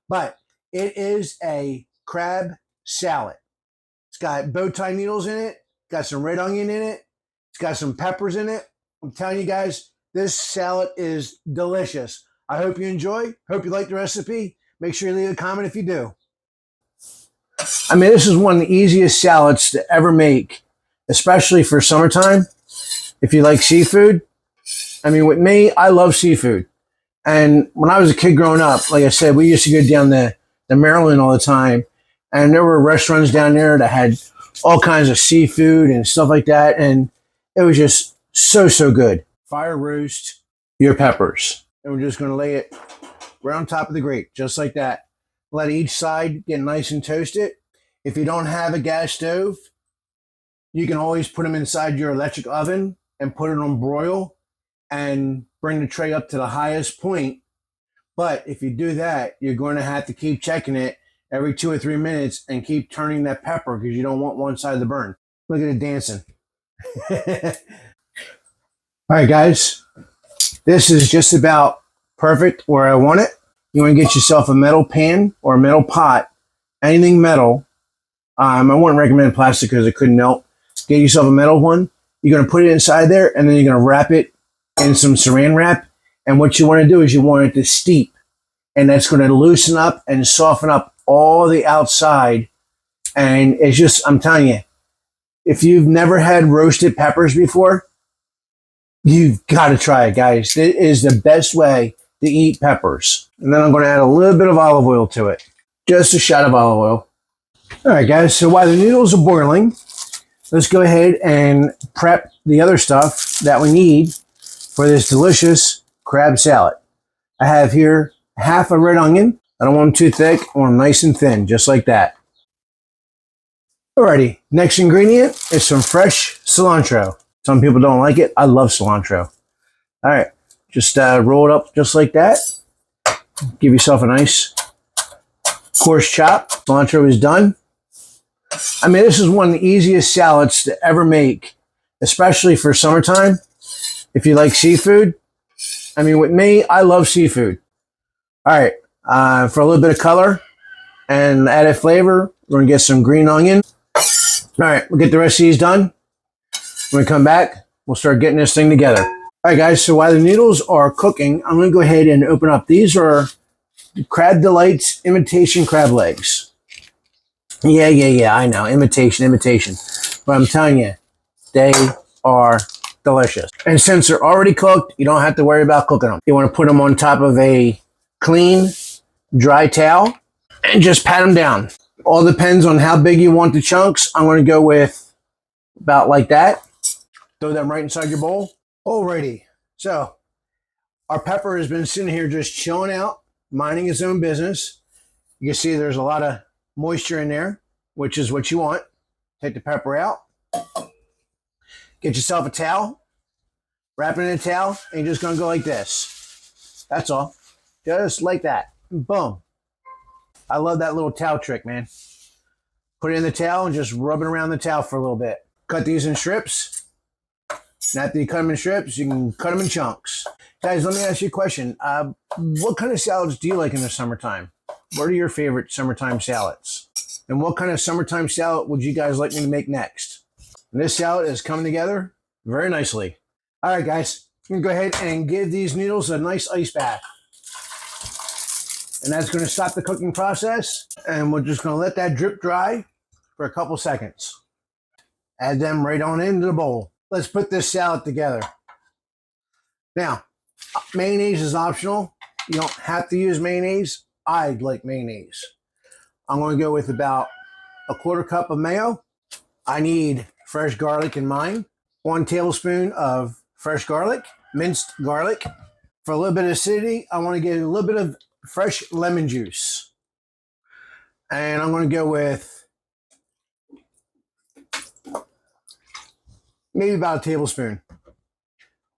but it is a crab salad. It's got bow tie noodles in it, got some red onion in it, it's got some peppers in it. I'm telling you guys, this salad is delicious. I hope you enjoy. Hope you like the recipe. Make sure you leave a comment if you do. I mean, this is one of the easiest salads to ever make, especially for summertime. If you like seafood, I mean, with me, I love seafood. And when I was a kid growing up, like I said, we used to go down to Maryland all the time. And there were restaurants down there that had all kinds of seafood and stuff like that. And it was just so, so good. Fire roast your peppers. And we're just going to lay it right on top of the grate, just like that. Let each side get nice and toasted. If you don't have a gas stove, you can always put them inside your electric oven and put it on broil and bring the tray up to the highest point. But if you do that, you're going to have to keep checking it every 2 or 3 minutes and keep turning that pepper because you don't want one side to burn. Look at it dancing. All right, guys, this is just about perfect where I want it. You want to get yourself a metal pan or a metal pot, anything metal. I wouldn't recommend plastic because it couldn't melt. Get yourself a metal one. You're going to put it inside there, and then you're going to wrap it in some saran wrap. And what you want to do is you want it to steep, and that's going to loosen up and soften up all the outside. And it's just, I'm telling you, if you've never had roasted peppers before, you've got to try it, guys. It is the best way to eat peppers. And then I'm going to add a little bit of olive oil to it. Just a shot of olive oil. All right, guys. So while the noodles are boiling, let's go ahead and prep the other stuff that we need for this delicious crab salad. I have here half a red onion. I don't want them too thick. I want them nice and thin, just like that. Alrighty, next ingredient is some fresh cilantro. Some people don't like it. I love cilantro. All right, just roll it up just like that. Give yourself a nice coarse chop. Cilantro is done. I mean, this is one of the easiest salads to ever make, especially for summertime. If you like seafood, I mean, with me, I love seafood. All right, for a little bit of color and added flavor, we're gonna get some green onion. All right, we'll get the rest of these done. When we come back, we'll start getting this thing together. All right, guys, so while the noodles are cooking, I'm gonna go ahead and open up. These are Crab Delights Imitation Crab Legs. Yeah, I know, imitation. But I'm telling you, they are delicious. And since they're already cooked, you don't have to worry about cooking them. You want to put them on top of a clean, dry towel and just pat them down. All depends on how big you want the chunks. I'm going to go with about like that. Throw them right inside your bowl. Alrighty. So our pepper has been sitting here just chilling out, minding its own business. You can see there's a lot of moisture in there, which is what you want. Take the pepper out. Get yourself a towel. Wrap it in a towel, and you're just going to go like this. That's all. Just like that. Boom. I love that little towel trick, man. Put it in the towel and just rub it around the towel for a little bit. Cut these in strips. And after you cut them in strips, you can cut them in chunks. Guys, let me ask you a question. What kind of salads do you like in the summertime? What are your favorite summertime salads? And what kind of summertime salad would you guys like me to make next? And this salad is coming together very nicely. All right, guys, I'm going to go ahead and give these noodles a nice ice bath. And that's going to stop the cooking process. And we're just going to let that drip dry for a couple seconds. Add them right on into the bowl. Let's put this salad together. Now, mayonnaise is optional. You don't have to use mayonnaise. I like mayonnaise. I'm going to go with about a 1/4 cup of mayo. I need fresh garlic in mine. 1 tablespoon of fresh garlic, minced garlic. For a little bit of acidity, I want to get a little bit of fresh lemon juice. And I'm going to go with maybe about a tablespoon.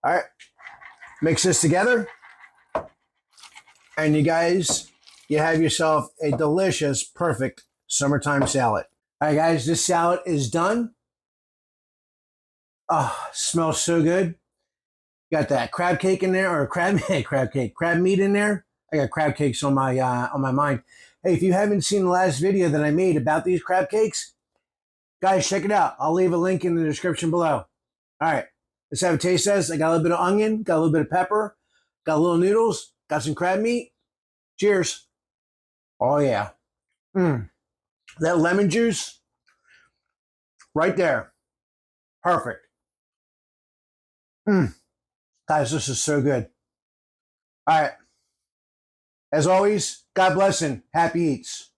All right, mix this together. And you guys, you have yourself a delicious, perfect summertime salad. All right, guys, this salad is done. Oh, smells so good. Got that crab cake in there, or crab meat in there. I got crab cakes on my mind. Hey, if you haven't seen the last video that I made about these crab cakes, guys, check it out. I'll leave a link in the description below. All right, let's have a taste test. I got a little bit of onion, got a little bit of pepper, got a little noodles, got some crab meat. Cheers. Oh yeah. That lemon juice right there. Perfect. Guys, this is so good. All right. As always, God bless and happy eats.